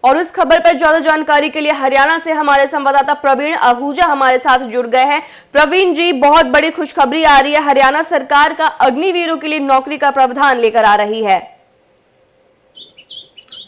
और इस खबर पर ज्यादा जानकारी के लिए हरियाणा से हमारे संवाददाता प्रवीण आहूजा हमारे साथ जुड़ गए हैं। प्रवीण जी, बहुत बड़ी खुशखबरी आ रही है, हरियाणा सरकार का अग्निवीरों के लिए नौकरी का प्रावधान लेकर आ रही है।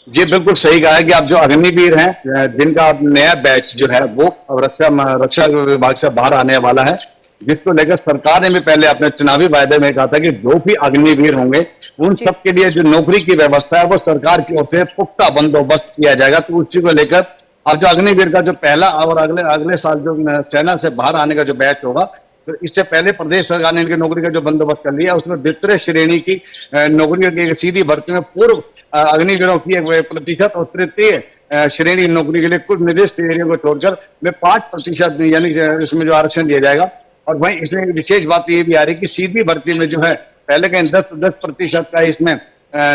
जी बिल्कुल सही कहा है कि आप जो अग्निवीर हैं जिनका अब नया बैच जो है वो रक्षा विभाग से बाहर आने वाला है, जिसको लेकर सरकार ने भी पहले अपने चुनावी वायदे में कहा था कि जो भी अग्निवीर होंगे उन सब के लिए जो नौकरी की व्यवस्था है वो सरकार की ओर से पुख्ता बंदोबस्त किया जाएगा। तो उसी को लेकर अब जो अग्निवीर का जो पहला और अगले साल जो सेना से बाहर आने का जो बैच होगा, तो इससे पहले प्रदेश सरकार ने इनकी नौकरी का जो बंदोबस्त कर लिया, उसमें द्वितीय श्रेणी की नौकरियों की सीधी भर्ती में पूर्व अग्निवीरों की 1% और तृतीय श्रेणी नौकरी के लिए कुछ निर्दिष्ट श्रेणियों को छोड़कर वे 5% यानी इसमें जो आरक्षण दिया जाएगा। और वहीं इसमें विशेष बात ये भी आ रही है कि सीधी भर्ती में जो है पहले कहीं 10% का इसमें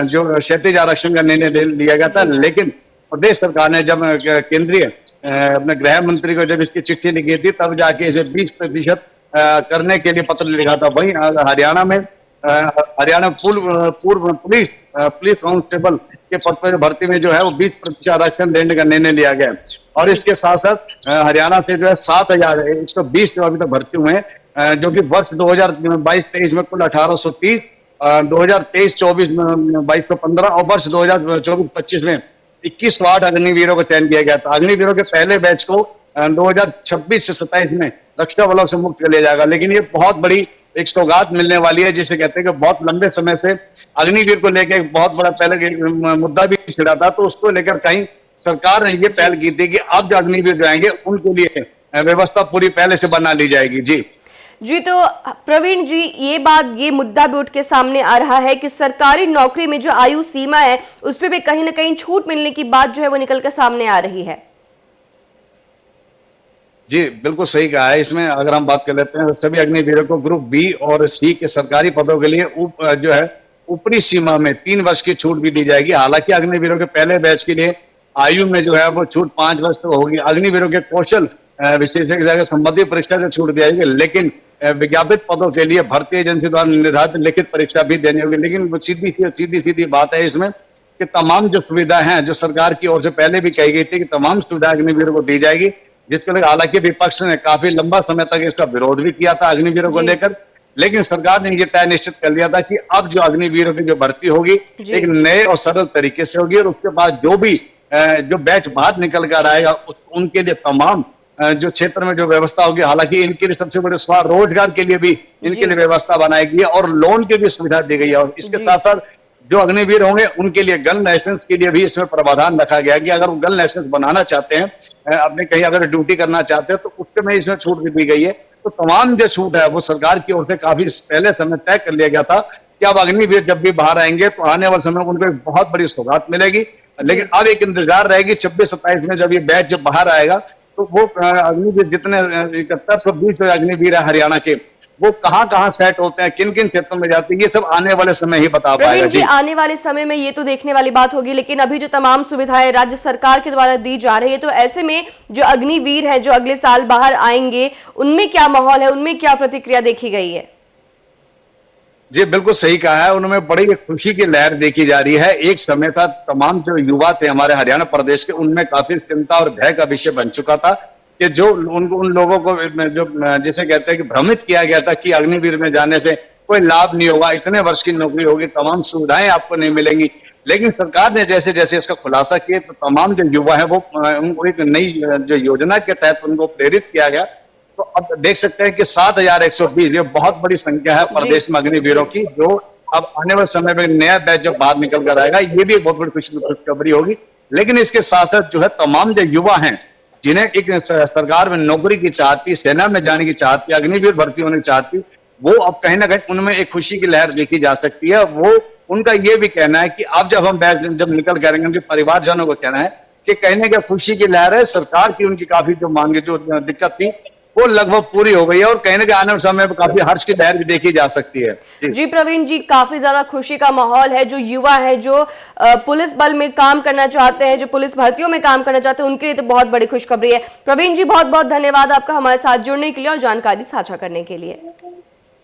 जो क्षैतिज आरक्षण का निर्णय लिया गया था, लेकिन प्रदेश सरकार ने जब केंद्रीय अपने गृह मंत्री को जब इसकी चिट्ठी लिखी थी तब जाके इसे 20% करने के लिए पत्र लिखा था। वहीं हरियाणा में पूर्व पुलिस कांस्टेबल के पद पर भर्ती में जो है वो 20% आरक्षण देने का निर्णय लिया गया। और इसके साथ साथ हरियाणा से जो है 7,120 जो अभी तक भर्ती हुए हैं, जो कि वर्ष 2022-23 में कुल 1830, 2023-24 में 2215 और वर्ष 2024-25 में 2108 अग्निवीरों का चयन किया गया था। अग्निवीरों के पहले बैच को 2026 से 27 में रक्षा बलों से मुक्त कर लिया जाएगा। लेकिन ये बहुत बड़ी एक सौगात मिलने वाली है, जिसे कहते हैं कि बहुत लंबे समय से अग्निवीर को लेकर एक बहुत बड़ा पहले मुद्दा भी छिड़ा था, तो उसको लेकर कहीं सरकार ने ये पहल की थी कि अब जो अग्निवीर जाएंगे उनके लिए व्यवस्था पूरी पहले से बना ली जाएगी। जी तो प्रवीण जी, ये मुद्दा भी उठ के सामने आ रहा है कि सरकारी नौकरी में जो आयु सीमा है उस पर भी कहीं ना कहीं छूट मिलने की बात जो है वो निकल कर सामने आ रही है। जी बिल्कुल सही कहा है। इसमें अगर हम बात कर लेते हैं, सभी अग्निवीरों को ग्रुप बी और सी के सरकारी पदों के लिए जो है ऊपरी सीमा में 3 वर्ष की छूट भी दी जाएगी। हालांकि अग्निवीरों के पहले बैच के लिए आयु में जो है वो छूट 5 वर्ष तो होगी। अग्निवीरों के कौशल विशेषज्ञ संबंधी परीक्षा से छूट दी जाएगी, लेकिन विज्ञापित पदों के लिए भर्ती एजेंसी द्वारा निर्धारित लिखित परीक्षा भी देनी होगी। लेकिन वो सीधी बात है इसमें कि तमाम जो सुविधा है जो सरकार की ओर से पहले भी कही गई थी कि तमाम सुविधा अग्निवीरों को दी जाएगी, जिसको लेकर हालांकि विपक्ष ने काफी लंबा समय तक इसका विरोध भी किया था अग्निवीरों को लेकर, लेकिन सरकार ने ये तय निश्चित कर लिया था कि अब जो अग्निवीरों की जो भर्ती होगी एक नए और सरल तरीके से होगी। और उसके बाद जो भी जो बैच बाहर निकल कर आएगा उनके लिए तमाम जो क्षेत्र में जो व्यवस्था होगी, हालांकि इनके लिए सबसे बड़े स्वरोजगार के लिए भी इनके लिए व्यवस्था बनाई गई है और लोन की भी सुविधा दी गई है। और इसके साथ साथ जो अग्निवीर होंगे उनके लिए गन लाइसेंस के लिए भी इसमें प्रावधान रखा गया कि अगर वो गन लाइसेंस बनाना चाहते हैं, अपने कहीं अगर ड्यूटी करना चाहते हैं तो उसके में इसमें छूट भी दी गई है। तो तमाम जो छूट है वो सरकार की ओर से काफी पहले समय तय कर लिया गया था कि अब अग्निवीर जब भी बाहर आएंगे तो आने वाले समय उनको एक बहुत बड़ी सौगात मिलेगी। लेकिन अब एक इंतजार रहेगी 26-27 में जब ये बैच जब बाहर आएगा तो वो अग्निवीर जितने 7120 जो अग्निवीर है हरियाणा के, वो कहां सेट होते हैं, किन किन क्षेत्रों में जाते हैं, ये सब आने वाले समय ही बता पाएगा। जी आने वाले समय में ये तो देखने वाली बात होगी, लेकिन अभी जो तमाम सुविधाएं राज्य सरकार के द्वारा दी जा रही है, तो ऐसे में जो अग्निवीर है जो अगले साल बाहर आएंगे उनमें क्या माहौल है, उनमें क्या प्रतिक्रिया देखी गई है? जी बिल्कुल सही कहा है, उनमें बड़ी खुशी की लहर देखी जा रही है। एक समय था तमाम जो युवा थे हमारे हरियाणा प्रदेश के, उनमें काफी चिंता और भय का विषय बन चुका था कि जो उन लोगों को जो जिसे कहते हैं कि भ्रमित किया गया था कि अग्निवीर में जाने से कोई लाभ नहीं होगा, इतने वर्ष की नौकरी होगी, तमाम सुविधाएं आपको नहीं मिलेंगी। लेकिन सरकार ने जैसे जैसे इसका खुलासा किया तो तमाम जो युवा है वो उनको एक नई जो योजना के तहत उनको प्रेरित किया गया। तो अब देख सकते हैं कि 7120 ये बहुत बड़ी संख्या है प्रदेश में अग्निवीरों की, जो अब आने वाले समय में नया बैच जब बाहर निकल कर आएगा, ये भी बहुत बड़ी खुशखबरी होगी। लेकिन इसके साथ साथ जो है तमाम जो युवा हैं जिन्हें एक सरकार में नौकरी की चाहती, सेना में जाने की चाहती, अग्निवीर भर्ती होने की चाहती, वो अब कहीं ना कहीं उनमें एक खुशी की लहर देखी जा सकती है। वो उनका ये भी कहना है कि अब जब हम बैच जब निकल करेंगे, उनके परिवारजनों को कहना है कि कहने का खुशी की लहर है, सरकार की उनकी काफी जो मांगे जो दिक्कत थी वो लगभग पूरी हो गई है और कहने के आने वाले समय में काफी हर्ष की लहर भी देखी जा सकती है। जी प्रवीण जी, काफी ज्यादा खुशी का माहौल है। जो युवा है जो पुलिस बल में काम करना चाहते हैं, जो पुलिस भर्तियों में काम करना चाहते हैं, उनके लिए तो बहुत बड़ी खुशखबरी है। प्रवीण जी, बहुत बहुत धन्यवाद आपका हमारे साथ जुड़ने के लिए और जानकारी साझा करने के लिए।